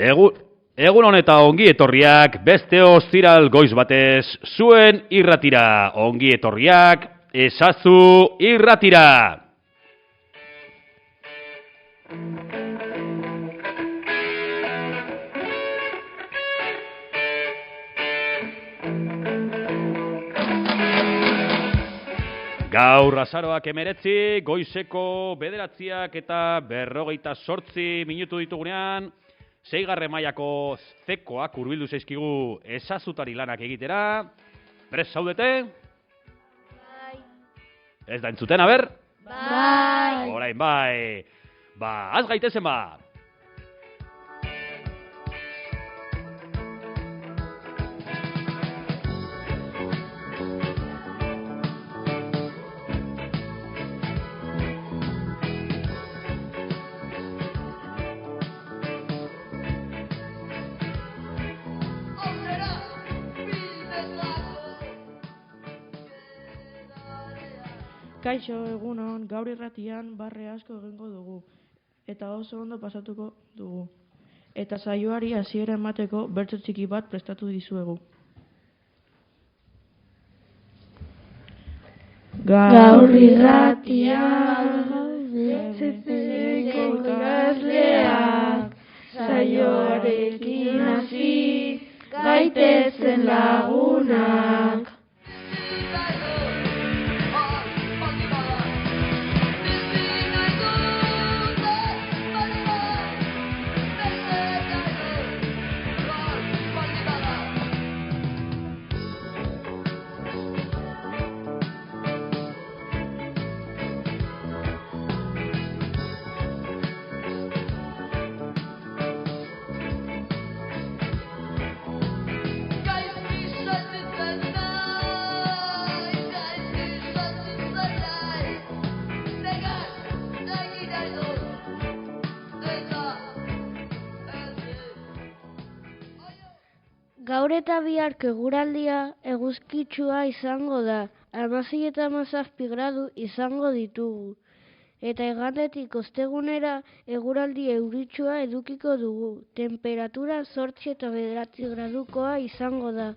Egun honeta ongi etorriak, beste ostiral goiz batez, zuen irratira. Ongi etorriak, ezazu irratira. Gaur azaroak 19, goizeko 9 eta 58 minutu ditugunean, 6. mailako zekoak hurbildu zaizkigu ezazutari lanak egitera. Prest zaudete? Bai. Ez da entzuten, aber? Bai. Orain, bai. Az gaitezen ba. Kaixo, egunon, gaur irratian barre asko egingo dugu, eta oso ondo pasatuko dugu. Eta saioari hasiera emateko bertso txiki bat prestatu dizuegu. Gaur irratian zetzeko ikasleak, saioarekin hasi gaitezen lagunak. Gaur eta biharko eguraldia eguzkitsua izango da, 16 eta 17 gradu izango ditugu. Eta igandetik ostegunera eguraldi euritsua edukiko dugu. Temperatura 8 eta 9 gradukoa izango da.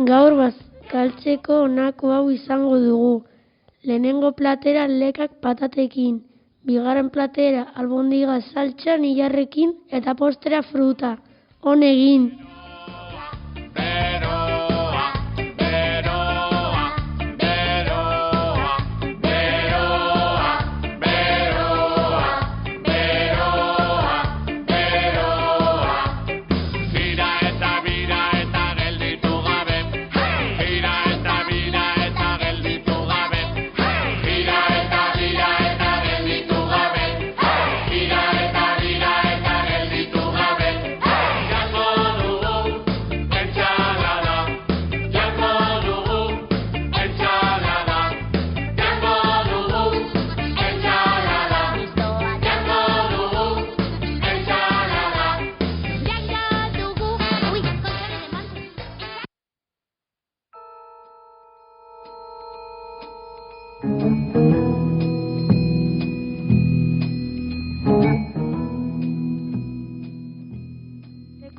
Gaur bazkaltzeko honako hau izango dugu. Lehenengo platera lekak patatekin, bigarren platera albondiga saltxan ilarrekin eta postera fruta. On egin!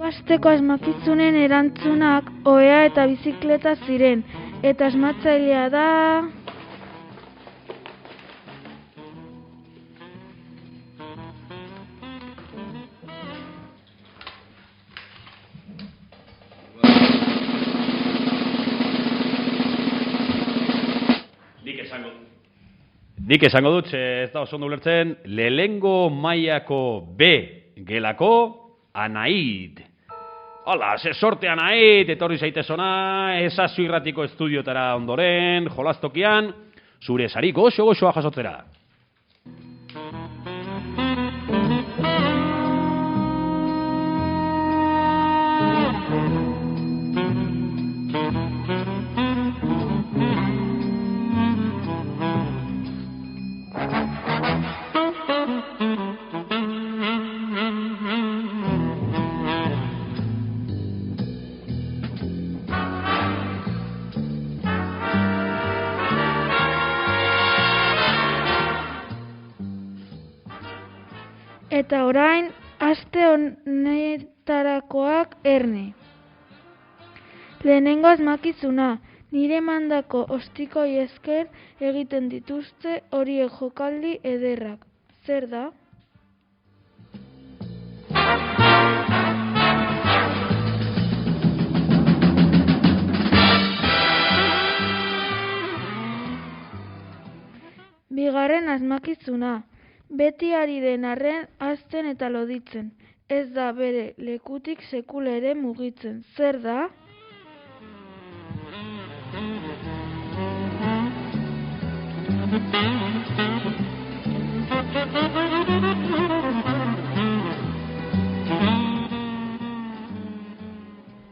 Asteko asmakizunen erantzunak ohea eta bizikleta ziren, eta asmatzailea da... Nik esango dut, ez da oso ondo ulertzen, lehengo mailako B gelako Anaid. Hala, ze sorte Anaid, etorri zaitezona, ezazu irratiko estudiotara ondoren, jolastokian, zure sari goxo-goxoa jasotzera. Eta orain, aste honetarakoak erne. Lehenengo asmakizuna, nire mandako ostikoi esker egiten dituzte horiek jokaldi ederrak. Zer da? Bigarren asmakizuna, beti ari den arren hazten eta loditzen. Ez da bere lekutik sekula ere mugitzen. Zer da?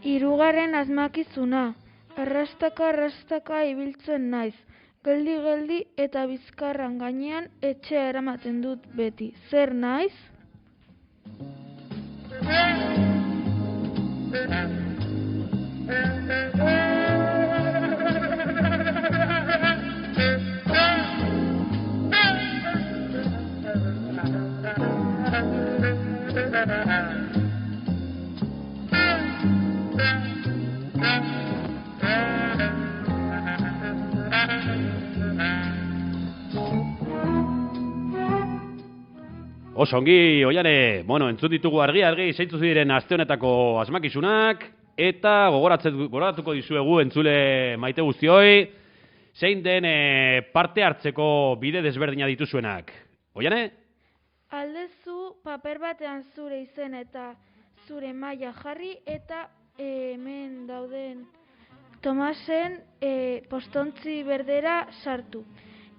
Hirugarren asmakizuna, arrastaka ibiltzen naiz. Geldi eta bizkarran gainean etxea eramaten dut beti. Zer naiz? Oso ongi, Oiane, entzun ditugu argi zeintzu ziren aste honetako asmakizunak, eta gogoratuko dizuegu entzule maite guztioi, zein den parte hartzeko bide desberdina dituzuenak. Oiane? Aldezu paper batean zure izen eta zure maila jarri eta hemen dauden Tomasen postontzi berdera sartu.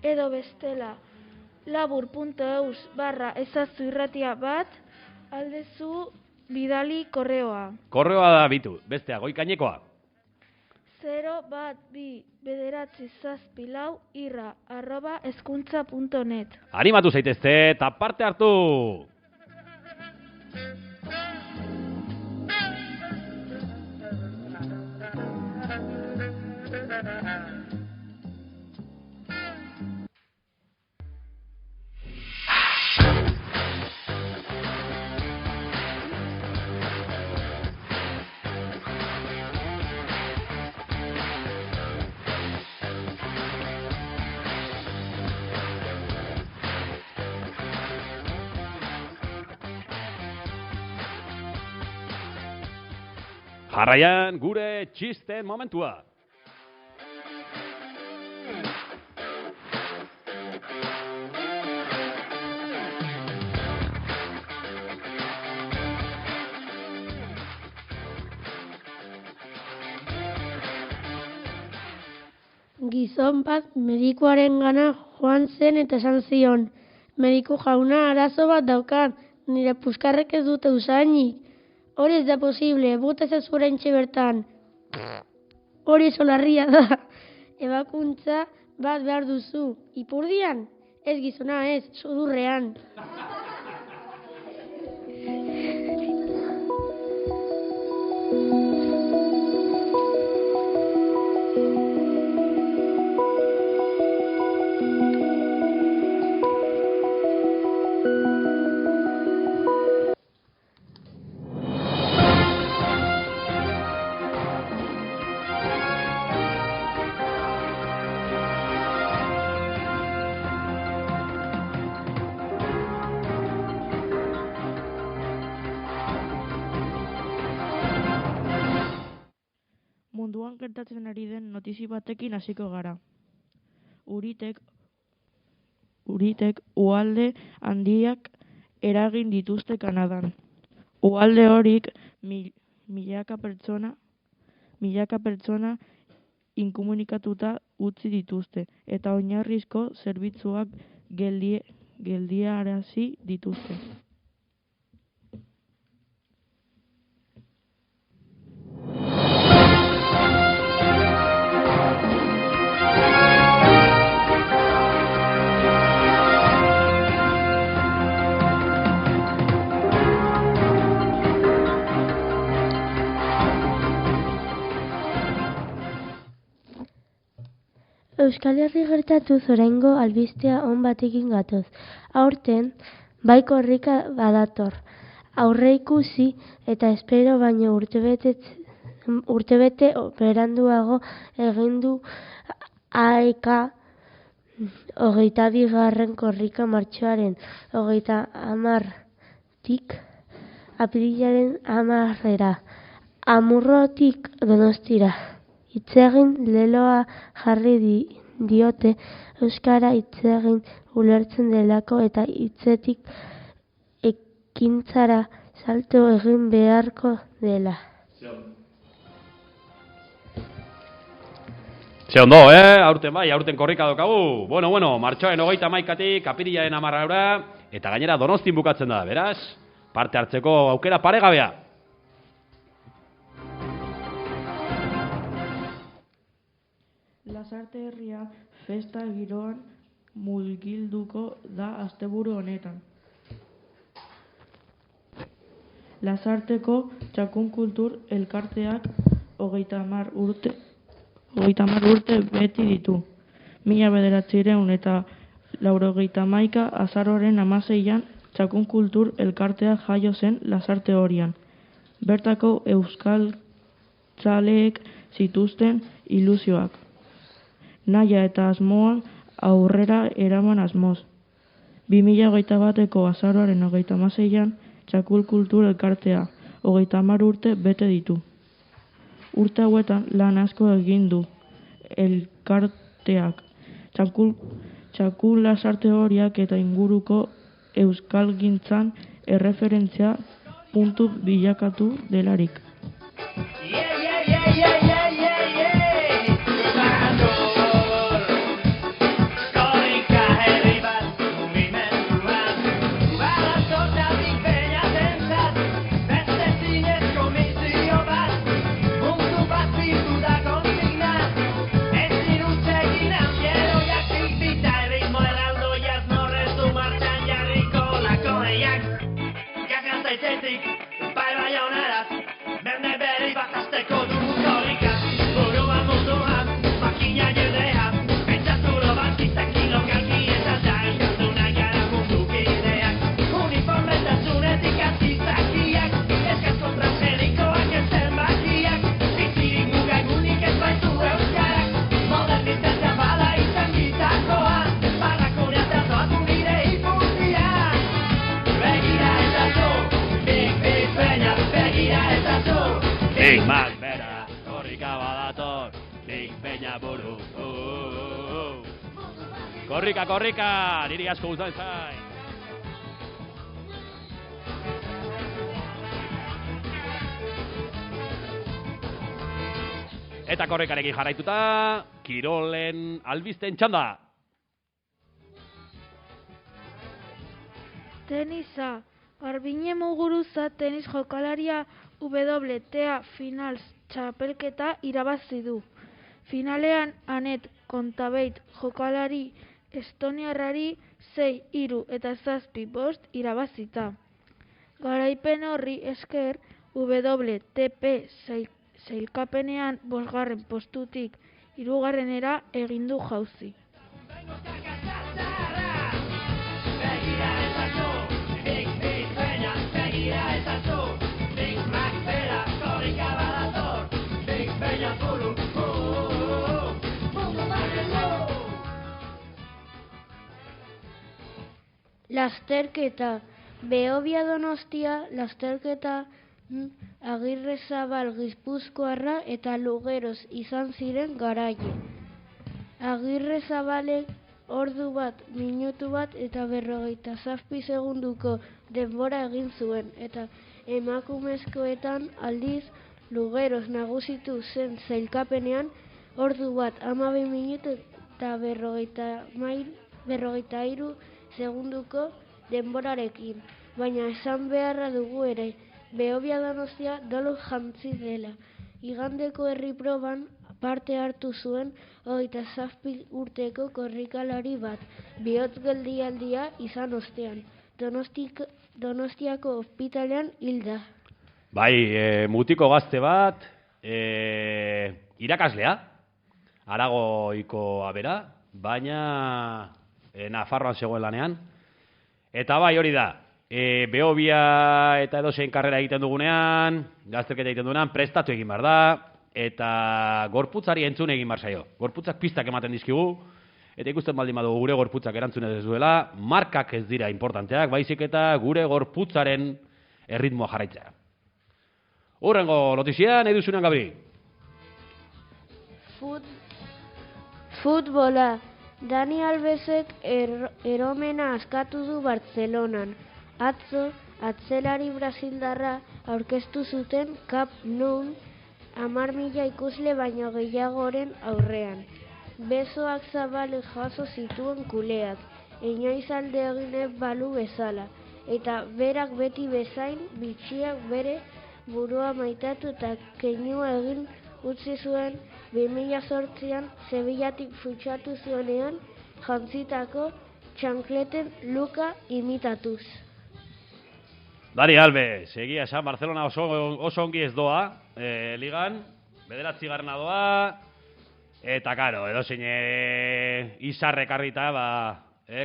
Edo bestela labur.eus/ezazu irratia bat aldezu bidali korreoa. Korreoa da bitu, bestea, goikainekoa. 01274 Animatu zaitezte eta parte hartu! Jarraian gure txisten momentua. Gizon bat medikuarengana joan zen eta esan zion, mediku jauna arazo bat daukat, nire puskarrek ez dute usainik. Hori ez da posible, bota ezazu oraintxe bertan. Hori solarria da. Ebakuntza bat behar duzu. Ipurdian? Ez gizona ez, sudurrean. Munduan gertatzen ari den notizi batekin hasiko gara. Uritek uhalde handiak eragin dituzte Kanadan. Uhalde horik milaka pertsona inkomunikatuta utzi dituzte eta oinarrizko zerbitzuak geldiarazi dituzte. Euskal Herri gertatuz oraingo albistea on batekin gatoz. Aurten, bai korrika badator. Aurreikusi eta espero baino urtebete beranduago egin du AEK 22. korrika martxoaren 30tik apirilaren 10era. Amurrotik Donostira. Hitzegin leloa jarri diote euskara hitzegin ulertzen delako eta hitzetik ekintzara salto egin beharko dela. Ze ondo, aurten korrika daukagu. Bueno, martxoaren 31tik apirilaren 10era eta gainera Donostin bukatzen da, beraz, parte hartzeko aukera paregabea. Lasarte herria festa giroan mugilduko da asteburu honetan. Lasarteko Txakun Kultur elkarteak 30 urte beti ditu. 1991 azaroaren 16an Txakun Kultur elkarteak jaio zen Lasarte horian. Bertako euskaltzaleek zituzten ilusioak. Naia eta asmoa aurrera eraman asmoz. 2021ko azaroaren 26an Txakun Kultur elkartea 30 urte bete ditu. Urte hauetan lan asko egin du elkarteak. Txakun Lasarte horiak eta inguruko euskalgintzan erreferentzia puntu bilakatu delarik. Big Mac bera, korrika badator, Big Peña buru. Korrika, niri asko gustatzen zain. Eta korrikarekin jarraituta, kirolen albisten txanda. Tenisa. Garbine Muguruza tenis jokalaria WTA Finals txapelketa irabazi du. Finalean Anet Kontabeit jokalari estoniarrari 6-3 eta 7-5 irabazita. Garaipen horri esker WTP sailkapenean 5. postutik 3. egin du jauzi. Lasterketa Behobia Donostia, lasterketa Agirrezabal Gipuzkoarra eta Lugeros izan ziren garaile. Agirrezabalek ordu bat, minutu bat eta 57 segunduko denbora egin zuen eta emakumezkoetan aldiz Lugeros nagusitu zen sailkapenean ordu bat, 12 minutu eta 53 segunduko denborarekin, baina esan beharra dugu ere, Behobia Donostia dolu jantzi dela. Igandeko herri proban parte hartu zuen 27 urteko korrikalari bat, bihotz geldialdia izan ostean. Donostiako ospitalean hilda. Bai, mutiko gazte bat, irakaslea, Aragoiko abera, baina Nafarroan zegoen lanean. Eta bai, hori da, Behobia eta edozein karrera egiten dugunean, gazterketa egiten dugunean, prestatu egin behar da, eta gorputzari entzun egin behar zaio. Gorputzak pistak ematen dizkigu, eta ikusten baldin badugu gure gorputzak erantzun ez duela, markak ez dira importanteak, baizik eta gure gorputzaren erritmoa jarraitzea. Hurrengo notizia, nahi duzunean, Gabri? Futbola. Dani Alvesek eromena askatu du Bartzelonan. Atzo, atzelari brasildarra aurkeztu zuten Camp Nou 10.000 ikusle baino gehiagoren aurrean. Besoak zabalik jaso zituen kuleak, inoiz alde egin balu bezala, eta berak beti bezain bitxiak bere burua maitatu eta keinua egin utzi zuen 2008an Sevillatik futxatu zuenean jantzitako txankleten luka imitatuz. Dani Alves, egia esan, Barcelona oso ongi ez doa, ligan, 9. doa, eta karo, edozein izarrek harrita,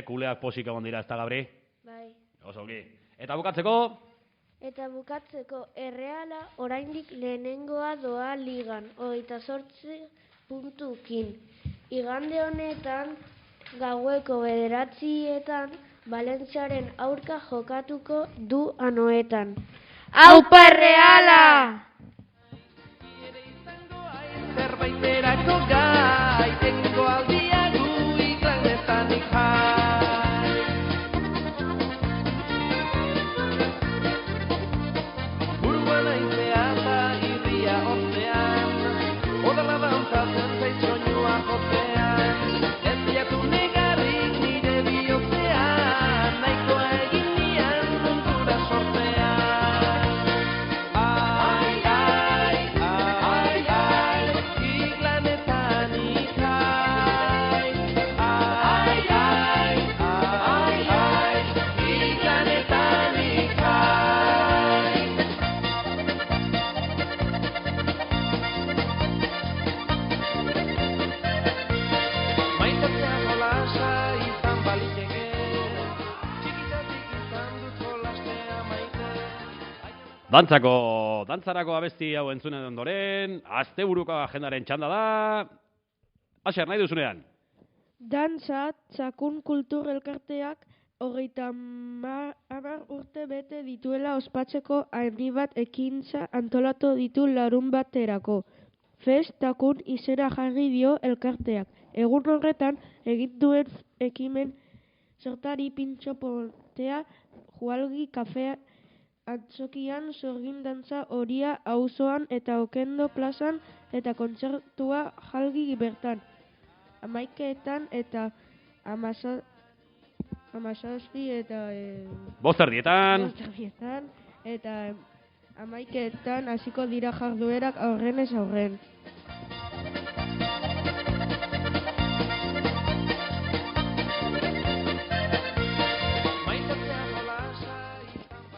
kuleak posik egon dira, ez da, Gabri? Bai. Oso ongi. Eta bukatzeko? Eta bukatzeko, Erreala oraindik lehenengoa doa ligan, 28 puntukin. Igande honetan, gaueko 9:00etan, Valentziaren aurka jokatuko du Anoetan. Aupa Erreala! Zerbaiterako gai, tengo aldia gu iklanetan jai. Buruan aizea eta irria hotzean, odala dantzatzen zait soinua hotzean. Ez diatu negarrik nire bihotzean, nahikoa egin nian muntura sortzean. Ai, ai, ai, ai, iklanetan ikai. Ai, ai, ai, ai, iklanetan ikai. Maitatzea jolasa izan baliteke, txikitatik izan dut jolastea maite. Dantzarako abesti hau entzunen ondoren, asteburuko agendaren txanda da. Asier, nahi duzunean? Dantza, txakun kultur elkarteak 30 urte bete dituela ospatzeko handi bat ekintza antolatu ditu larun baterako. Fest Takun izena jarri dio elkarteak. Egun horretan egin duen ekimen sortari pintxo potea jualgi kafea antzokian sorgin dantza horia auzoan eta Okendo plazan eta kontzertua jalgi bertan. 11etan eta 17 eta 5:30. 5:30 eta 11etan hasiko dira jarduerak aurrenez aurren.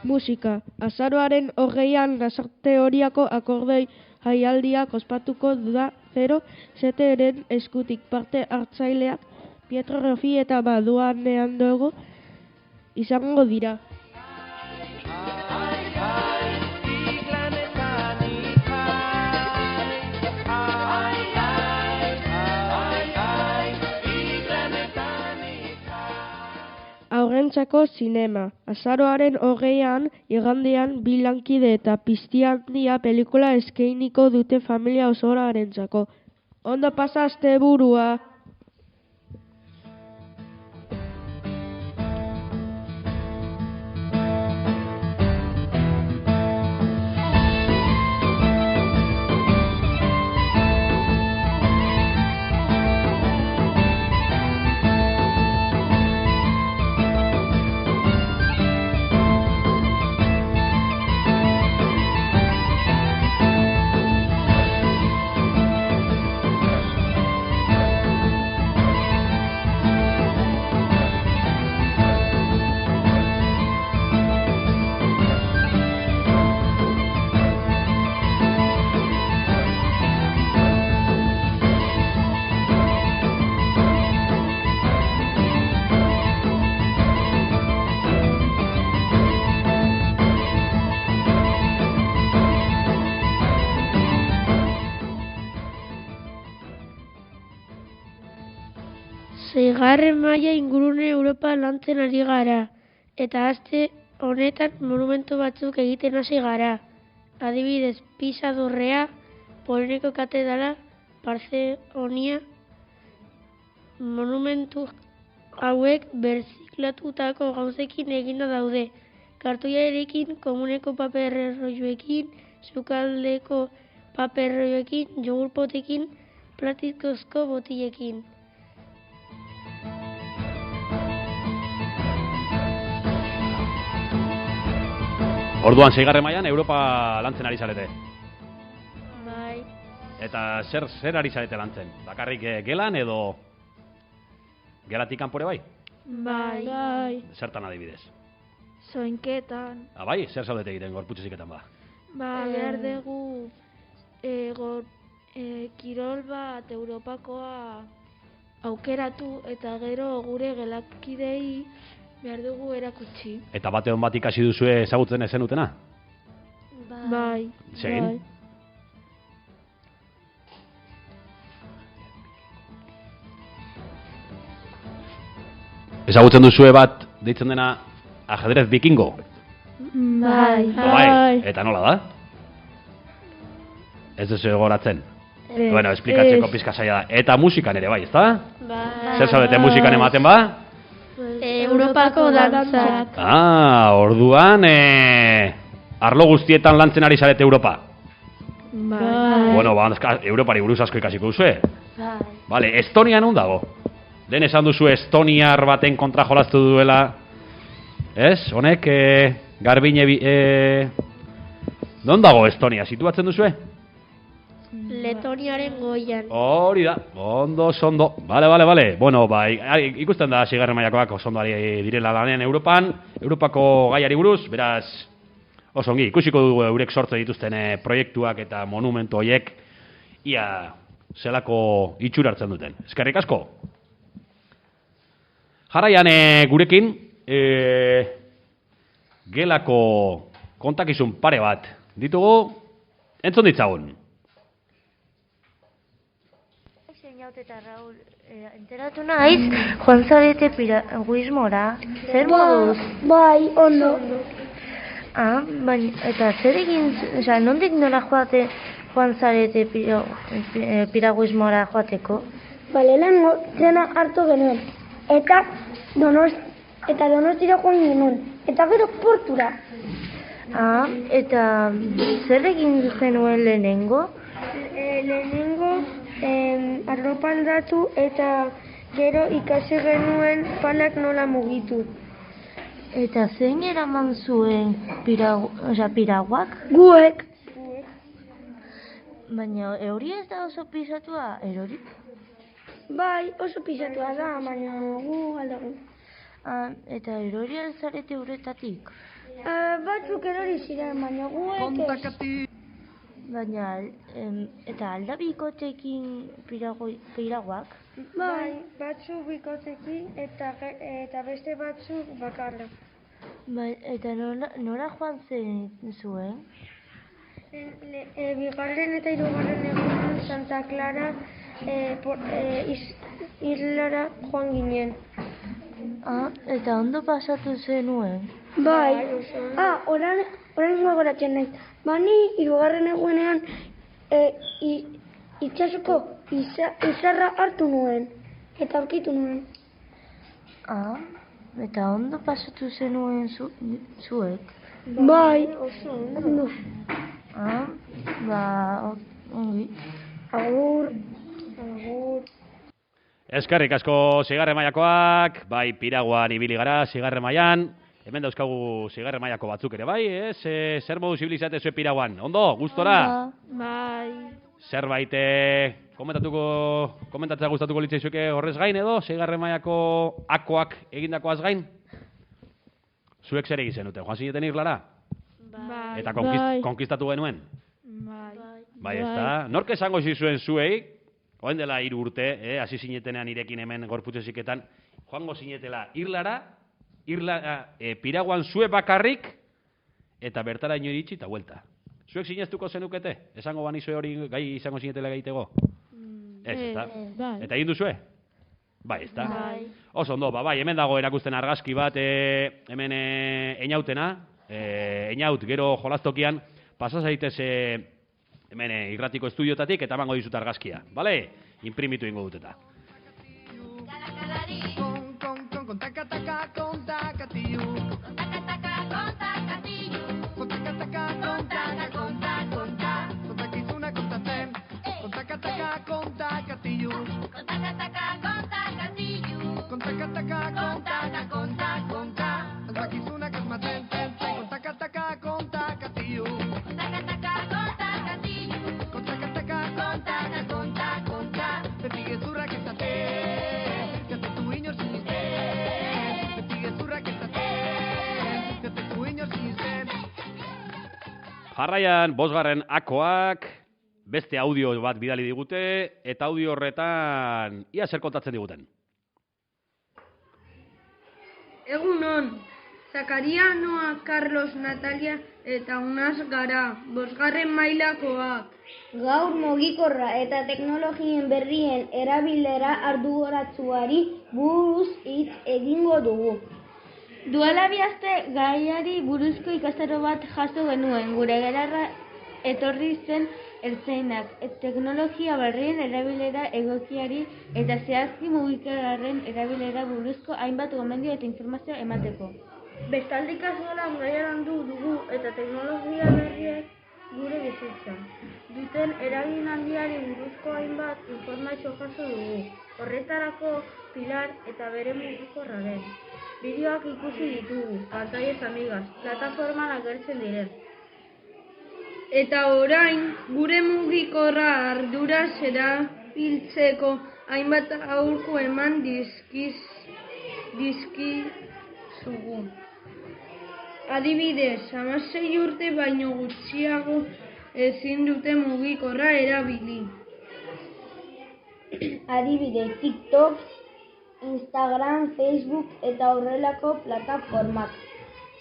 Musika. Azaroaren 20an Lasarte Horiako akordoi jaialdiak ospatuko da 07ren eskutik parte hartzaileak Pietro Rofi eta Baduanean dugu izango dira. Ai, ai, iklanetan ikai. Ai, ai, ai, ai, iklanetan ikai. Aurrentzako zinema. Azaroaren 20an igandean bi lankide eta pizti handia pelikula eskainiko dute familia osoarentzako. Ondo pasa asteburua! Bigarren maila ingurune Europa lantzen ari gara, eta aste honetan monumentu batzuk egiten hasi gara. Adibidez, Pisa dorrea, Poleneko katedrala, Partheonia. Monumentu hauek berziklatutako gauzekin eginda daude. Kartoiarekin, komuneko paperrolloekin, sukaldeko paperrolloekin, jogurpotekin, plastikozko botilekin. Orduan, 6. mailan Europa lantzen ari zarete. Bai. Eta zer ari zarete lantzen? Bakarrik gelan edo gelatik kanpore bai? Bai. Zertan adibidez? Soinketan. Bai, zer zaudete egiten gorputzeziketan ba? Behar dugu kirol bat Europakoa aukeratu eta gero gure gelakidei behar dugu erakutsi. Eta bateon bat ikasi duzue ezagutzen ez zenutena? Bai. Segin? Ezagutzen duzue bat deitzen dena ajedrez bikingo? Bai. Eta nola da? Ez duzu goratzen? Bueno, esplikatzeko pizka zaila da. Eta musikan ere bai, ezta? Bai. Zer zaudete musikan ematen ba? Europako dantzak. Orduan, arlo guztietan lantzen ari zarete Europa. Bai. Bueno, Europari buruz asko ikasiko duzue. Bai. Vale, Estonia non dago? Den esan duzu estoniar baten kontra jolastu duela. Ez? Honek, Garbine... Non dago Estonia? Situatzen duzue? Letoniaren goian. Hori da, ondo, ondo. Bale. Bueno, ikusten da 6. mailakoak oso ondo ari direla lanean Europan, Europako gaiari buruz, beraz, oso ongi, ikusiko dugu eurek sortze dituzten proiektuak eta monumentu horiek, ia zelako itxura hartzen duten. Eskerrik asko. Jarraian gurekin, gelako kontakizun pare bat ditugu, entzun ditzagun. Eta Raul, enteratu naiz, joan zarete piraguismora, zer moduz? Bai, ondo. Baina, eta zer egin, nondik nola joan zarete piraguismora joateko? Lehenengo zena hartu genuen, eta Donostira joan genuen, eta gero portura. Eta zer egin zenuen lehenengo? Lehenengo arropa aldatu eta gero ikasi genuen palak nola mugitu. Eta zein eraman zuen piraguak? Guek. Baina hori ez da oso pisatua, erori? Bai, oso pisatua da, baina gu aldagu. Eta erori zarete uretatik? Batzuk erori ziren, baina guek Baina, eta aldabikotekin piraguak? Bai, batzuk bikotekin eta beste batzuk bakarra. Bai, eta nora joan zen zuen? Bigarren eta hirugarren egunean Santa Clara islara joan ginen. Eta ondo pasatu zenuen? Bai, orain gogoratzen naiz. Bani, hirugarren egunean itxasuko izarra hartu nuen, eta aurkitu nuen. Eta ondo pasatu zenuen zuek? Bai, oso ondo. Ongi. Agur. Eskerrik asko 6. mailakoak, bai piraguan ibili gara 6. mailan. Hemen dauzkagu 6. mailako batzuk ere bai, ez? Zer modu zibilizate zuen piraguan? Ondo, gustora? Bai. Zerbait komentatzea gustatuko litzaizuke horrez gain edo 6. mailako akoak egindakoaz gain? Zuek zer egin zenuten? Joan zineten Irlara? Bai. Eta konkistatu genuen? Bai. Bai, ezta? Nork esango zizuen zuei, orain dela 3 urte, hasi zinetenean irekin hemen gorputzeziketan, joango zinetela Irlara, piraguan zue bakarrik, eta bertara ino iritsi eta huelta. Zuek sinestuko zenukete? Esango banizue hori gai izango zinetela gaitego? Ez, eta? Bai. Eta egin duzue? Bai, ezta? Bai. Oso ondo, bai, hemen dago erakusten argazki bat, hemen einautena, einaut gero jolastokian, pasa zaitez hemen irratiko estudiotatik eta emango dizut argazkia, bale? Inprimitu ingo dut eta. Con taca taca con tacatillu. Con taca taca con tacatillu. Con taca taca con taca con taca con taca. Con takizuna kontatzen. Con taca taca con tacatillu. Con taca taca con tacatillu. Con taca taca con taca con taca con taca. Takizuna kasmatzen ten. Con taca taca con tacatillu. Con taca taca con tacatillu. Con taca taca con taca con taca con taca. Beti gezurrak esaten. Jate tu inor sinisten. Beti gezurrak esaten. Jate tu inor sinisten. Jarraian, bosgarren akoak, beste audio bat bidali digute, eta audio horretan, ia zer kontatzen diguten. Egunon, Zakaria, Noa, Carlos, Natalia eta Unaz gara, bosgarren mailakoak. Gaur mugikorra eta teknologien berrien erabilera arduratsuari buruz hitz egingo dugu. Duela bi aste gaiari buruzko ikastaro bat jaso genuen, gure gelara etorri zen ertzainak, teknologia berrien erabilera egokiari eta zehazki mugikorraren erabilera buruzko hainbat gomendio eta informazio emateko. Bestalde ikastolan gaia landu dugu eta teknologia berriek gure bizitza duten eragin handiari buruzko hainbat informazio jaso dugu. Horretarako Pilar eta bere mugikorraren bideoak ikusi ditugu, pantallas amigas, plataforman agertzen diren. Eta orain, gure mugikorra arduraz erabiltzeko hainbat aholku eman dizkizugu. Adibidez, 16 urte baino gutxiago ezin dute mugikorra erabili. Adibidez, TikTok, Instagram, Facebook eta horrelako plataformak.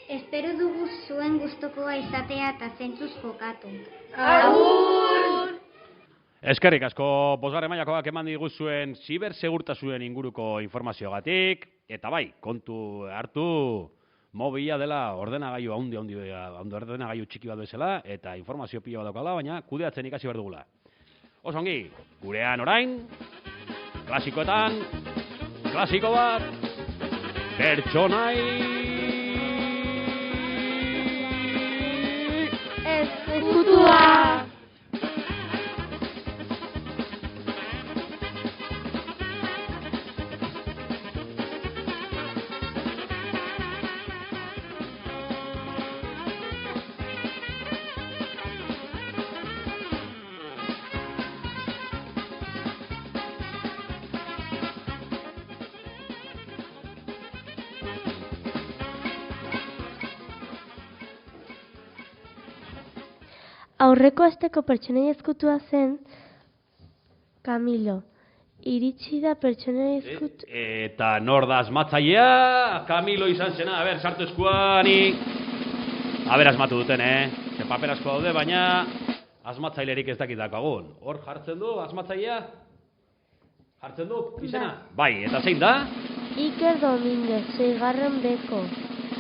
Espero dugu zuen gustukoa izatea eta zentzuz jokatu. Agur! Eskerrik asko, bosgarren mailakoak eman diguzuen zibersegurtasunen inguruko informazioagatik, eta bai, kontu hartu, mobila dela ordenagailu ordenagailu txiki bat bezala, eta informazio pila bat daukala, baina kudeatzen ikasi behar dugula. Oso ongi, gurean orain, klasikoetan, klasiko bat, pertsonai Ezkutua! Aurreko asteko pertsonai ezkutua zen Camilo. Iritsi da pertsonai ezkutu... Eta nor da asmatzailea? Camilo izan zena, a ber, sartu eskuani. A ber, asmatu duten, Ze paper asko daude, baina asmatzailerik ez dakit dakagun. Hor jartzen du asmatzailea? Jartzen du, izena? Bai, eta zein da? Iker Domínguez, 6. beko.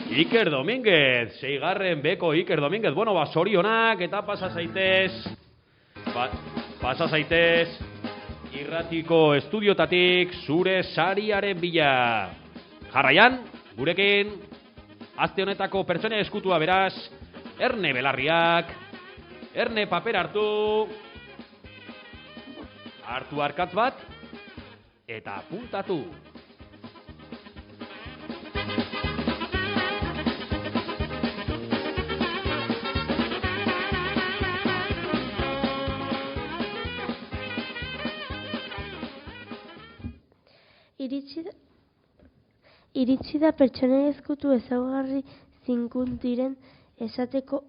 Iker Domínguez, 6. beko Iker Domínguez. Bueno, zorionak eta pasa zaitez. Pasa zaitez irratiko estudiotatik zure sariaren bila. Jarraian, gurekin, aste honetako pertsona eskutua beraz, Erne Belarriak, Erne paper hartu arkatz bat, eta apuntatu. Iritsi da pertsonai ezkutu ezaugarri zinkuntiren esateko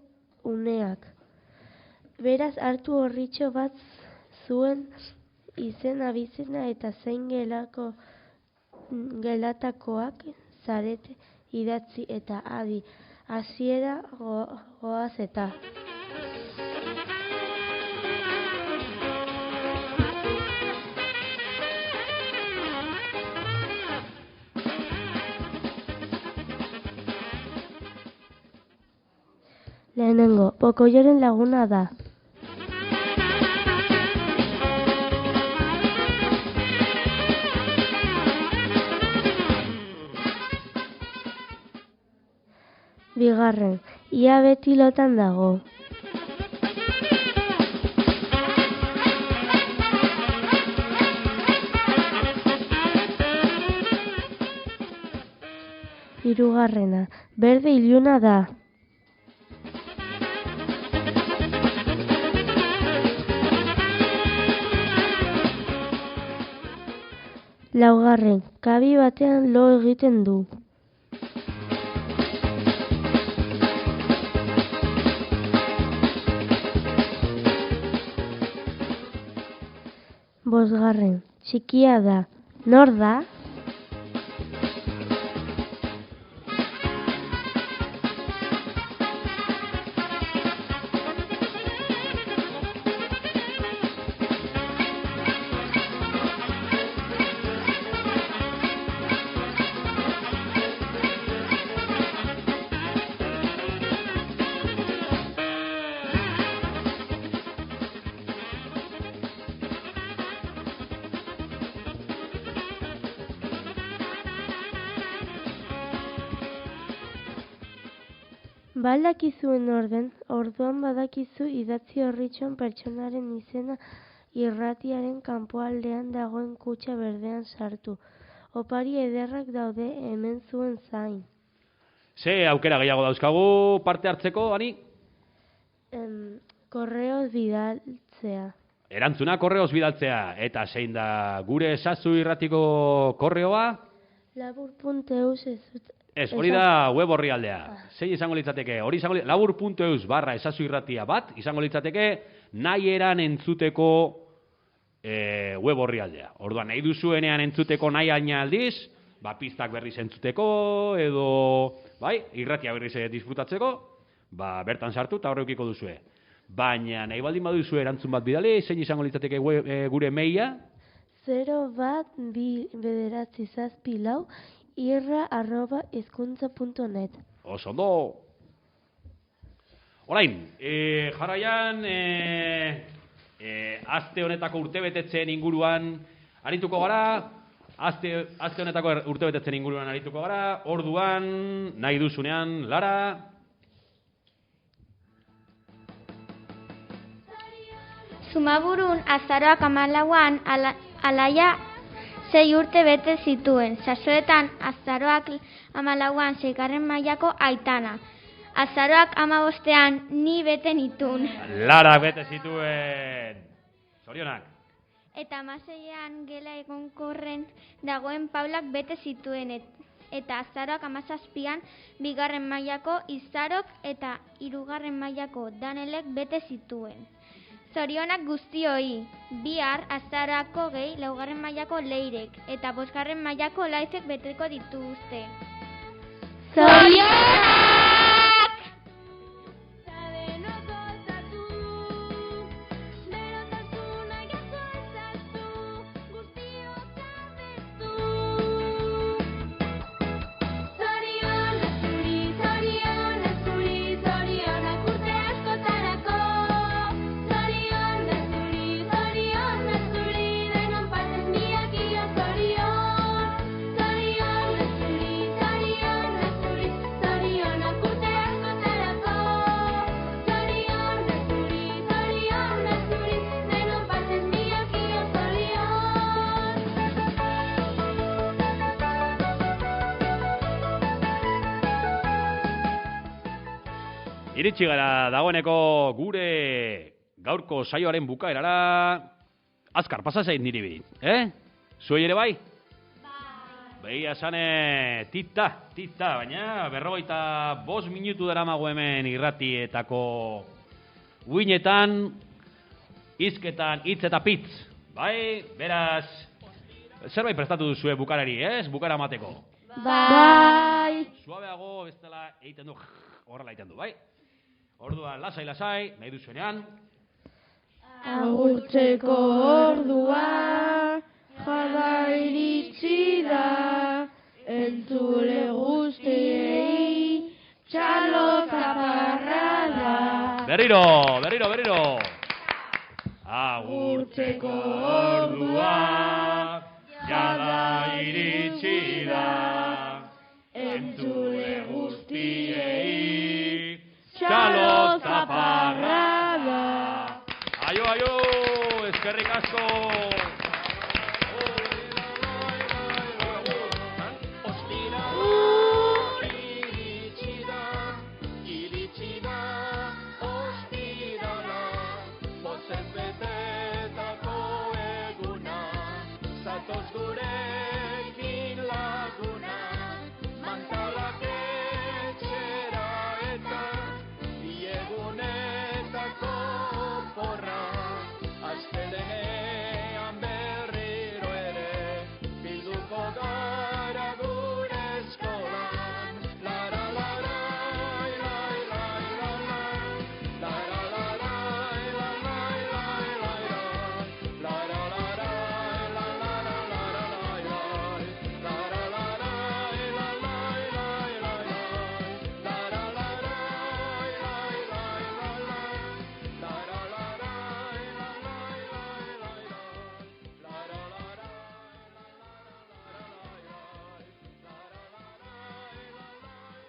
uneak. Beraz, hartu orritxo bat zuen izen abizena eta zein gelatakoak zarete idatzi eta adi. Hasiera goaz eta. Lehenengo, Pokoioren laguna da. Bigarren, ia beti lotan dago. Hirugarrena, berde iluna da. Laugarren, kabi batean lo egiten du. Bosgarren, txikia da. Nor da? Baldakizuen orduan badakizu idatzi orritxon pertsonaren izena irratiaren kanpoaldean dagoen kutxa berdean sartu. Opari ederrak daude hemen zuen zain. Ze aukera gehiago dauzkagu parte hartzeko, Ani? Korreoz bidaltzea. Erantzuna korreoz bidaltzea. Eta zein da gure ezazu irratiko korreoa? Labur.eus Ez, hori da web orrialdea. Zein izango litzateke? Hori izango labur.eus/ezazu irratia bat, izango litzateke nahi eran entzuteko web orrialdea. Orduan, nahi duzuenean entzuteko nahi aldiz, pistak berriz entzuteko, edo irratia berriz disfrutatzeko, bertan sartu eta horreukiko duzue. Baina nahi baldin baduzu erantzun bat bidali, zein izango litzateke gure maila? 01974 irra@hezkuntza.net. Oso ondo! Orain, jarraian, aste honetako urtebetetzen inguruan arituko gara, aste honetako urtebetetzen inguruan arituko gara, orduan, nahi duzunean, Lara? Zumaburun azaroak 14an Alaia 6 urte bete zituen. Sasoetan azaroak 14an 6. mailako Aitana. Azaroak 15ean ni bete nitun. Lara bete zituen. Zorionak. Eta 16ean gela egonkorren dagoen Paulak bete zituen. Eta azaroak 17an 2. mailako Izarok eta 3. mailako Danelek bete zituen. Zorionak guztioi, bihar azaroako 4. mailako Leirek eta 5. mailako Laizek beteko dituzte. Zorionak! Iritsi gara dagoeneko gure gaurko saioaren bukaerara. Azkar, pasazein niri bi, Zuei ere bai? Begia esane, tita, baina 45 minutu daramago hemen irratietako uinetan, hizketan, hitz eta pitz. Beraz, zerbait prestatu duzue bukarari, bukara mateko. Bai! Suabeago, ez dela egiten du, horrela egiten du, bai? Orduan, lasai, nahi duzuenean. Agurtzeko ordua, jada iritsi da, entzule guztiei, txalo zaparra da. Berriro. Agurtzeko ordua, jada iritsi da, entzule guztiei, txalo zaparra da. Aio, eskerrik asko!